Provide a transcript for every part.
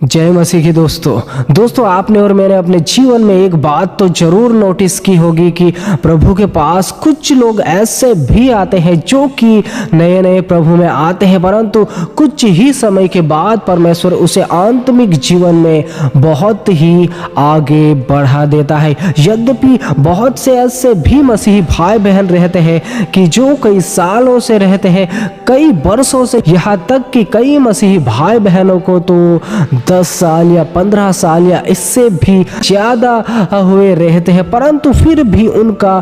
जय मसीह की दोस्तों आपने और मैंने अपने जीवन में एक बात तो जरूर नोटिस की होगी कि प्रभु के पास कुछ लोग ऐसे भी आते हैं जो कि नए नए प्रभु में आते हैं, परंतु कुछ ही समय के बाद परमेश्वर उसे आत्मिक जीवन में बहुत ही आगे बढ़ा देता है। यद्यपि बहुत से ऐसे भी मसीही भाई बहन रहते हैं कि जो कई सालों से रहते हैं, कई वर्षों से, यहाँ तक कि कई मसीही भाई बहनों को तो 10 साल या 15 साल या इससे भी ज्यादा हुए रहते हैं, परंतु फिर भी उनका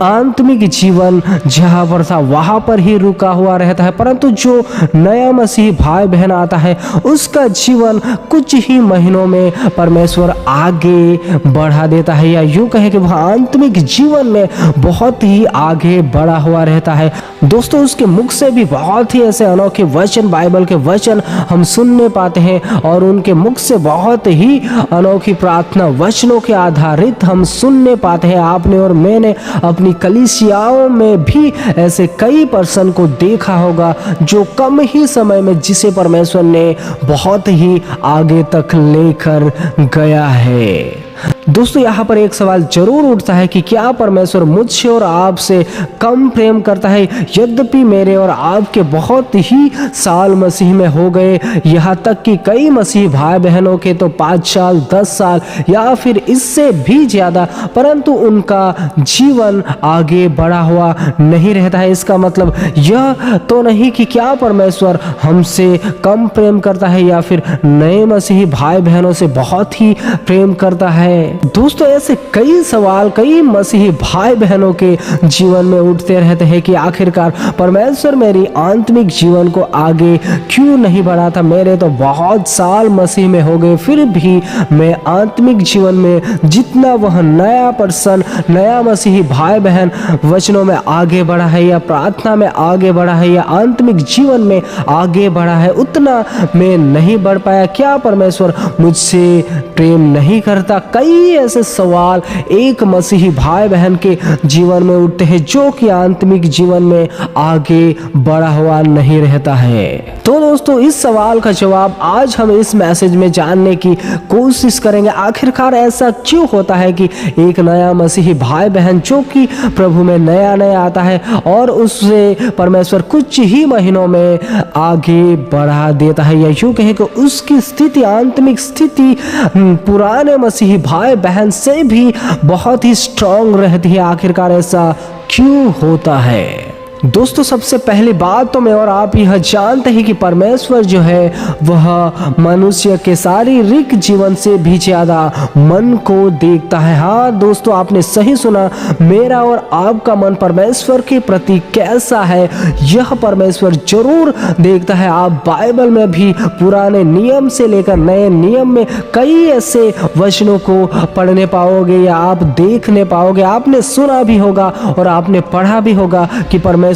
आत्मिक जीवन जहाँ पर था वहाँ पर ही रुका हुआ रहता है। परंतु जो नया मसीही भाई बहन आता है उसका जीवन कुछ ही महीनों में परमेश्वर आगे बढ़ा देता है, या यूं कहे कि वह आत्मिक जीवन में बहुत ही आगे बढ़ा हुआ रहता है। दोस्तों, उसके मुख से भी बहुत ही ऐसे अनोखे वचन, बाइबल के वचन हम सुनने पाते हैं और उनके मुख से बहुत ही अनोखी प्रार्थना वचनों के आधारित हम सुनने पाते हैं। आपने और मैंने अपनी कलीसियाओं में भी ऐसे कई पर्सन को देखा होगा जो कम ही समय में जिसे परमेश्वर ने बहुत ही आगे तक लेकर गया है। दोस्तों, यहाँ पर एक सवाल जरूर उठता है कि क्या परमेश्वर मुझसे और आपसे कम प्रेम करता है? यद्यपि मेरे और आपके बहुत ही साल मसीह में हो गए, यहाँ तक कि कई मसीह भाई बहनों के तो 5 साल, 10 साल या फिर इससे भी ज़्यादा, परंतु उनका जीवन आगे बढ़ा हुआ नहीं रहता है। इसका मतलब यह तो नहीं कि क्या परमेश्वर हमसे कम प्रेम करता है या फिर नए मसीही भाई बहनों से बहुत ही प्रेम करता है। दोस्तों, ऐसे कई सवाल कई मसीही भाई बहनों के जीवन में उठते रहते हैं कि आखिरकार परमेश्वर मेरी आत्मिक जीवन को आगे क्यों नहीं बढ़ाता? मेरे तो बहुत साल मसीह में हो गए, फिर भी मैं आत्मिक जीवन में जितना वह नया पर्सन, नया मसीही भाई बहन वचनों में आगे बढ़ा है या प्रार्थना में आगे बढ़ा है या आत्मिक जीवन में आगे बढ़ा है, उतना मैं नहीं बढ़ पाया। क्या परमेश्वर मुझसे प्रेम नहीं करता? कई ऐसे सवाल एक मसीही भाई बहन के जीवन में उठते हैं जो कि आत्मिक जीवन में आगे बढ़ा हुआ नहीं रहता है। तो दोस्तों, इस सवाल का जवाब आज हम इस मैसेज में जानने की कोशिश करेंगे। आखिरकार ऐसा क्यों होता है कि एक नया मसीही भाई बहन जो कि प्रभु में नया नया आता है और उससे परमेश्वर कुछ ही महीनों में आगे बढ़ा देता है, या यूं कहे कि उसकी स्थिति, आत्मिक स्थिति पुराने मसीही भाई बहन से भी बहुत ही स्ट्रांग रहती है? आखिरकार ऐसा क्यों होता है? दोस्तों, सबसे पहली बात तो मैं और आप यह जानते हैं कि परमेश्वर जो है वह मनुष्य के शारीरिक जीवन से भी ज्यादा मन को देखता है। हाँ दोस्तों, आपने सही सुना, मेरा और आपका मन परमेश्वर के प्रति कैसा है यह परमेश्वर जरूर देखता है। आप बाइबल में भी पुराने नियम से लेकर नए नियम में कई ऐसे वचनों को पढ़ने पाओगे या आप देखने पाओगे। आपने सुना भी होगा और आपने पढ़ा भी होगा कि परमेश्वर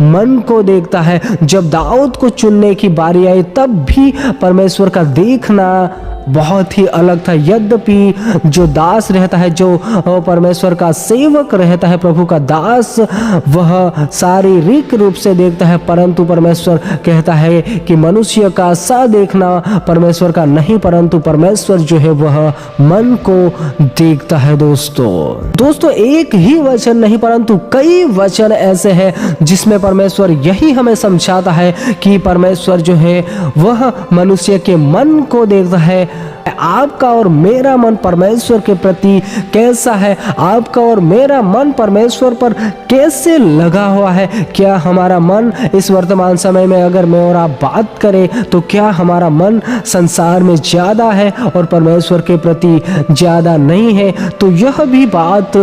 मन को देखता है। जब दाऊद को चुनने की बारी आई तब भी परमेश्वर का देखना बहुत ही अलग था। यद्यपि जो दास रहता है, जो परमेश्वर का सेवक रहता है, प्रभु का दास, वह शारीरिक रूप से देखता है, परंतु परमेश्वर कहता है कि मनुष्य का सा देखना परमेश्वर का नहीं, परंतु परमेश्वर जो है वह मन को देखता है। दोस्तों, एक ही वचन नहीं परंतु कई वचन ऐसे हैं जिसमें परमेश्वर यही हमें समझाता है कि परमेश्वर जो है वह मनुष्य के मन को देखता है। आपका और मेरा मन परमेश्वर के प्रति कैसा है? आपका और मेरा मन परमेश्वर पर कैसे लगा हुआ है? क्या हमारा मन इस वर्तमान समय में, अगर मैं और आप बात करें, तो क्या हमारा मन संसार में ज्यादा है और परमेश्वर के प्रति ज्यादा नहीं है? तो यह भी बात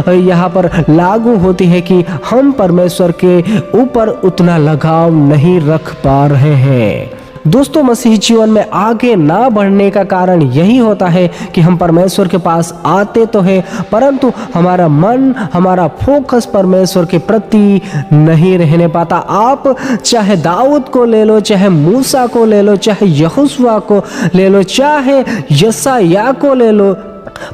यहाँ पर लागू होती है कि हम परमेश्वर के ऊपर उतना लगाव नहीं रख पा रहे हैं। दोस्तों, मसीही जीवन में आगे ना बढ़ने का कारण यही होता है कि हम परमेश्वर के पास आते तो हैं, परंतु हमारा मन, हमारा फोकस परमेश्वर के प्रति नहीं रहने पाता। आप चाहे दाऊद को ले लो, चाहे मूसा को ले लो, चाहे यहोशुआ को ले लो, चाहे यशायाह को ले लो,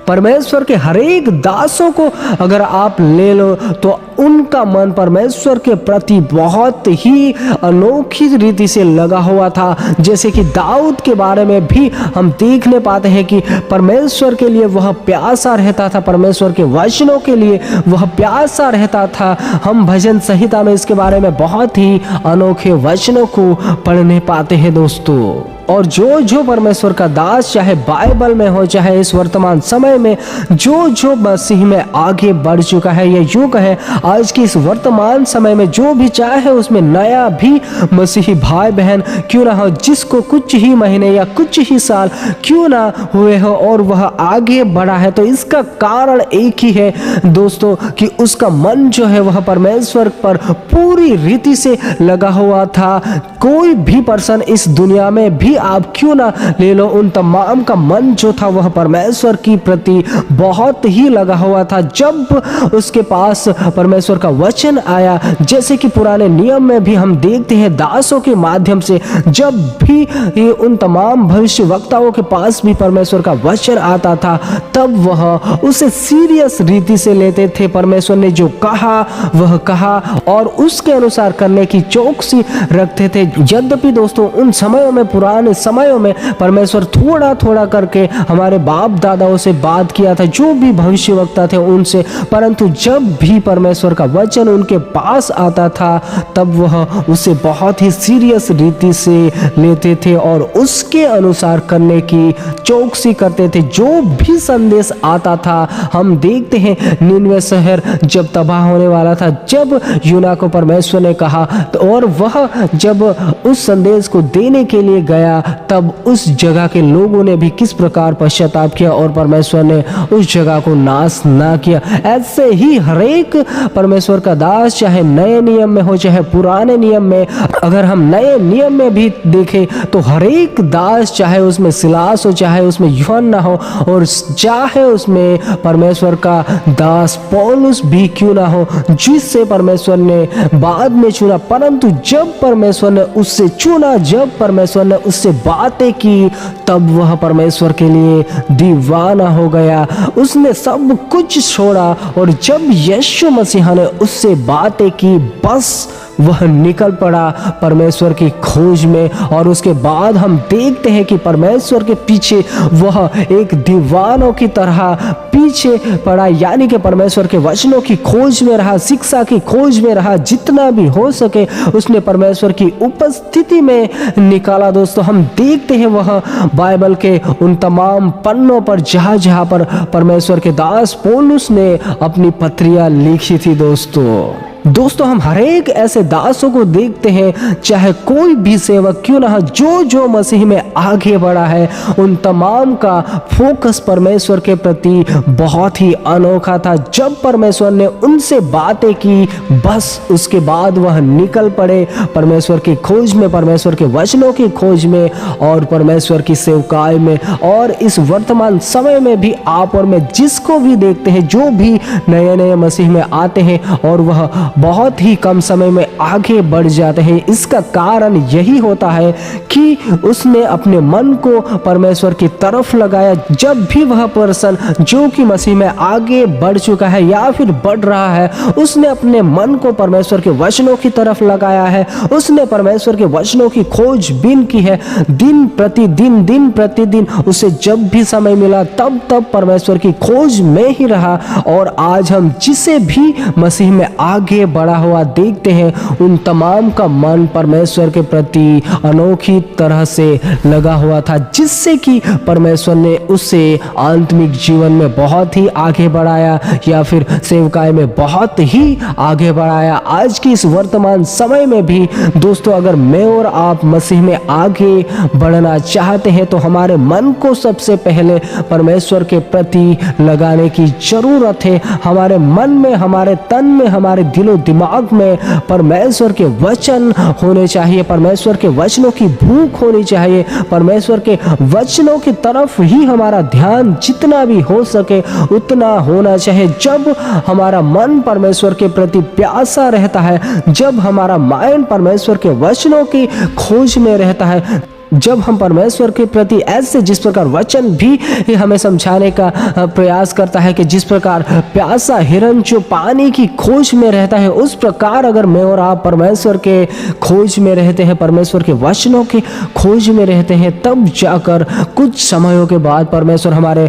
परमेश्वर के हर एक दासों को अगर आप ले लो, तो उनका मन परमेश्वर के प्रति बहुत ही अनोखी रीति से लगा हुआ था। जैसे कि दाऊद के बारे में भी हम देखने पाते हैं कि परमेश्वर के लिए वह प्यासा रहता था, परमेश्वर के वचनों के लिए वह प्यासा रहता था। हम भजन संहिता में इसके बारे में बहुत ही अनोखे वचनों को पढ़ने पाते हैं दोस्तों। और जो परमेश्वर का दास, चाहे बाइबल में हो चाहे इस वर्तमान समय में, जो मसीह में आगे बढ़ चुका है, ये युग है आज की इस वर्तमान समय में, जो भी चाहे उसमें नया भी मसीही भाई बहन क्यों ना हो, जिसको कुछ ही महीने या कुछ ही साल क्यों ना हुए हो और वह आगे बढ़ा है, तो इसका कारण एक ही है दोस्तों कि उसका मन जो है वह परमेश्वर पर पूरी रीति से लगा हुआ था। कोई भी पर्सन इस दुनिया में भी आप क्यों ना ले लो, उन तमाम का मन जो था वह परमेश्वर की प्रति बहुत ही लगा हुआ था। जब उसके पास परमेश्वर का वचन आया, जैसे कि पुराने नियम में भी हम देखते हैं दासों के माध्यम से, जब भी उन तमाम भविष्यवक्ताओं के पास भी परमेश्वर का वचन आता था, तब वह उसे सीरियस रीति से लेते थे। परमेश्वर ने जो कहा वह कहा और उसके अनुसार करने की चौकसी रखते थे। यद्यपि दोस्तों उन समयों में, पुराने समयों में परमेश्वर थोड़ा थोड़ा करके हमारे बाप दादाओं से बात किया था, जो भी भविष्यवक्ता थे उनसे, परंतु जब भी परमेश्वर का वचन उनके पास आता था तब वह उसे बहुत ही सीरियस रीति से लेते थे और उसके अनुसार करने की चौकसी करते थे। जो भी संदेश आता था, हम देखते हैं निनवे शहर जब तबाह होने वाला था, जब यूना को परमेश्वर ने कहा और वह जब उस संदेश को देने के लिए गया, तब उस जगह के लोगों ने भी किस प्रकार पश्चाताप किया और परमेश्वर ने उस जगह को नाश ना किया। ऐसे ही हरेक परमेश्वर का दास, चाहे नए नियम में हो चाहे पुराने नियम में, अगर हम नए नियम में भी देखें तो हरेक दास, चाहे उसमें सिलास हो चाहे उसमें यूहन्ना हो और चाहे उसमें परमेश्वर का दास पौलुस भी क्यों ना हो, जिससे परमेश्वर ने बाद में चुना, परंतु जब परमेश्वर ने उससे चुना, जब परमेश्वर ने उससे बातें की, तब वह परमेश्वर के लिए दीवाना हो गया। उसने सब कुछ छोड़ा और जब यीशु मसीह ने उससे बातें की, बस वह निकल पड़ा परमेश्वर की खोज में। और उसके बाद हम देखते हैं कि परमेश्वर के पीछे वह एक दीवानों की तरह पीछे पड़ा, यानी कि परमेश्वर के वचनों की खोज में रहा, शिक्षा की खोज में रहा, जितना भी हो सके उसने परमेश्वर की उपस्थिति में निकाला। दोस्तों हम देखते हैं वह बाइबल के उन तमाम पन्नों पर जहाँ पर परमेश्वर के दास पौलुस ने अपनी पत्रियां लिखी थी। दोस्तों हम हर एक ऐसे दासों को देखते हैं, चाहे कोई भी सेवक क्यों ना हो, जो मसीह में आगे बढ़ा है, उन तमाम का फोकस परमेश्वर के प्रति बहुत ही अनोखा था। जब परमेश्वर ने उनसे बातें की, बस उसके बाद वह निकल पड़े परमेश्वर की खोज में, परमेश्वर के वचनों की खोज में और परमेश्वर की सेवकाई में। और इस वर्तमान समय में भी आप और मैं जिसको भी देखते हैं, जो भी नए मसीह में आते हैं और वह बहुत ही कम समय में आगे बढ़ जाते हैं, इसका कारण यही होता है कि उसने अपने मन को परमेश्वर की तरफ लगाया। जब भी वह पर्सन जो कि मसीह में आगे बढ़ चुका है या फिर बढ़ रहा है, उसने अपने मन को परमेश्वर के वचनों की तरफ लगाया है, उसने परमेश्वर के वचनों की खोजबीन की है, दिन प्रतिदिन उसे जब भी समय मिला तब परमेश्वर की खोज में ही रहा। और आज हम जिसे भी मसीह में आगे बढ़ा हुआ देखते हैं, उन तमाम का मन परमेश्वर के प्रति अनोखी तरह से लगा हुआ था, जिससे कि परमेश्वर ने उसे आत्मिक जीवन में बहुत ही आगे बढ़ाया या फिर सेवकाई में बहुत ही आगे बढ़ाया। आज की इस वर्तमान समय में भी दोस्तों, अगर मैं और आप मसीह में आगे बढ़ना चाहते हैं तो हमारे मन को सबसे पहले परमेश्वर के प्रति लगाने की जरूरत है। हमारे मन में, हमारे तन में, हमारे दिलो दिमाग में परमेश्वर के वचन होने चाहिए, परमेश्वर के वचनों की भूख होनी चाहिए, परमेश्वर के वचनों की तरफ ही हमारा ध्यान जितना भी हो सके उतना होना चाहिए। जब हमारा मन परमेश्वर के प्रति प्यासा रहता है, जब हमारा माइंड परमेश्वर के वचनों की खोज में रहता है, जब हम परमेश्वर के प्रति ऐसे जिस प्रकार वचन भी हमें समझाने का प्रयास करता है कि जिस प्रकार प्यासा हिरन जो पानी की खोज में रहता है, उस प्रकार अगर मैं और आप परमेश्वर के खोज में रहते हैं, परमेश्वर के वचनों की खोज में रहते हैं, तब जाकर कुछ समयों के बाद परमेश्वर हमारे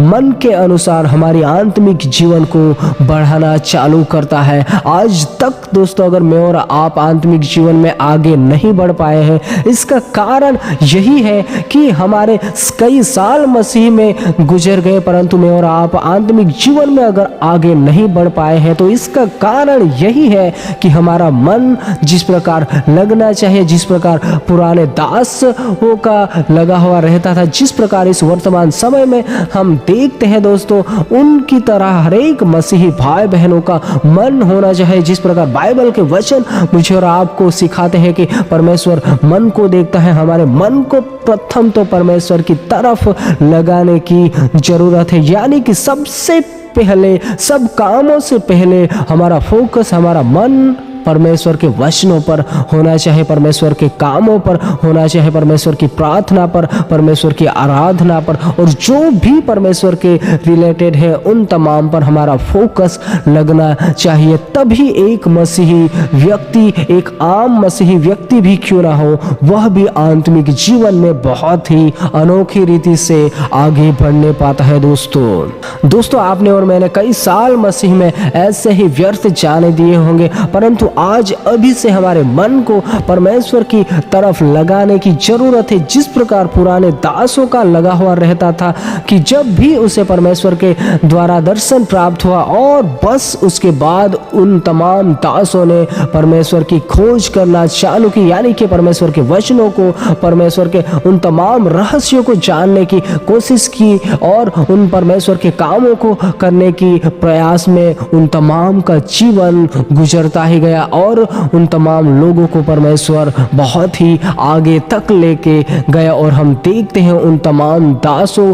मन के अनुसार हमारी आत्मिक जीवन को बढ़ाना चालू करता है। आज तक दोस्तों अगर मैं और आप आत्मिक जीवन में आगे नहीं बढ़ पाए हैं, इसका कारण यही है कि हमारे कई साल मसीह में गुजर गए, परंतु मैं और आप आत्मिक जीवन में अगर आगे नहीं बढ़ पाए हैं, तो इसका कारण यही है कि हमारा मन जिस प्रकार लगना चाहिए, जिस प्रकार पुराने दासों का लगा हुआ रहता था, जिस प्रकार इस वर्तमान समय में हम देखते हैं दोस्तों, उनकी तरह हर एक मसीही भाई बहनों का मन होना चाहिए। जिस प्रकार बाइबल के वचन मुझे और आपको सिखाते हैं कि परमेश्वर मन को देखता है, हमारे मन को प्रथम तो परमेश्वर की तरफ लगाने की जरूरत है। यानी कि सबसे पहले, सब कामों से पहले हमारा फोकस, हमारा मन परमेश्वर के वचनों पर होना चाहिए, परमेश्वर के कामों पर होना चाहिए, परमेश्वर की प्रार्थना पर, परमेश्वर की आराधना पर, और जो भी परमेश्वर के रिलेटेड है उन तमाम पर हमारा फोकस लगना चाहिए। तभी एक मसीही व्यक्ति, एक आम मसीही व्यक्ति भी क्यों ना हो, वह भी आत्मिक जीवन में बहुत ही अनोखी रीति से आगे बढ़ने पाता है। दोस्तों आपने और मैंने कई साल मसीह में ऐसे ही व्यर्थ जाने दिए होंगे, परंतु आज अभी से हमारे मन को परमेश्वर की तरफ लगाने की जरूरत है। जिस प्रकार पुराने दासों का लगा हुआ रहता था कि जब भी उसे परमेश्वर के द्वारा दर्शन प्राप्त हुआ और बस उसके बाद उन तमाम दासों ने परमेश्वर की खोज करना चालू की, यानी कि परमेश्वर के वचनों को, परमेश्वर के उन तमाम रहस्यों को जानने की कोशिश की और उन परमेश्वर के कामों को करने की प्रयास में उन तमाम का जीवन गुजरता ही गया और उन तमाम लोगों को परमेश्वर बहुत ही आगे तक लेके गया। और हम देखते हैं उन तमाम दासों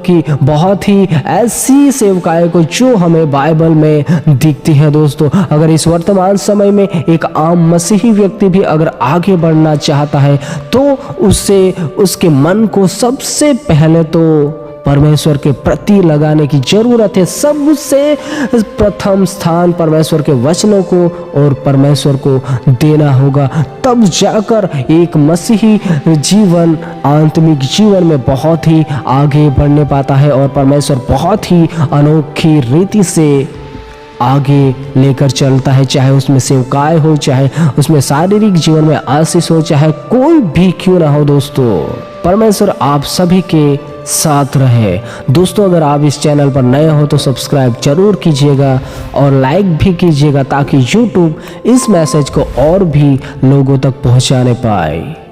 की बहुत ही ऐसी सेवकाएं को जो हमें बाइबल में दिखती है। दोस्तों अगर इस वर्तमान समय में एक आम मसीही व्यक्ति भी अगर आगे बढ़ना चाहता है, तो उससे उसके मन को सबसे पहले तो परमेश्वर के प्रति लगाने की जरूरत है। सबसे प्रथम स्थान परमेश्वर के वचनों को और परमेश्वर को देना होगा, तब जाकर एक मसीही जीवन, आत्मिक जीवन में बहुत ही आगे बढ़ने पाता है और परमेश्वर बहुत ही अनोखी रीति से आगे लेकर चलता है। चाहे उसमें सेवकाएं हो, चाहे उसमें शारीरिक जीवन में आशीष हो, चाहे कोई भी क्यों ना हो। दोस्तों परमेश्वर आप सभी के साथ रहे। दोस्तों अगर आप इस चैनल पर नए हो तो सब्सक्राइब जरूर कीजिएगा और लाइक भी कीजिएगा, ताकि YouTube इस मैसेज को और भी लोगों तक पहुंचाने पाए।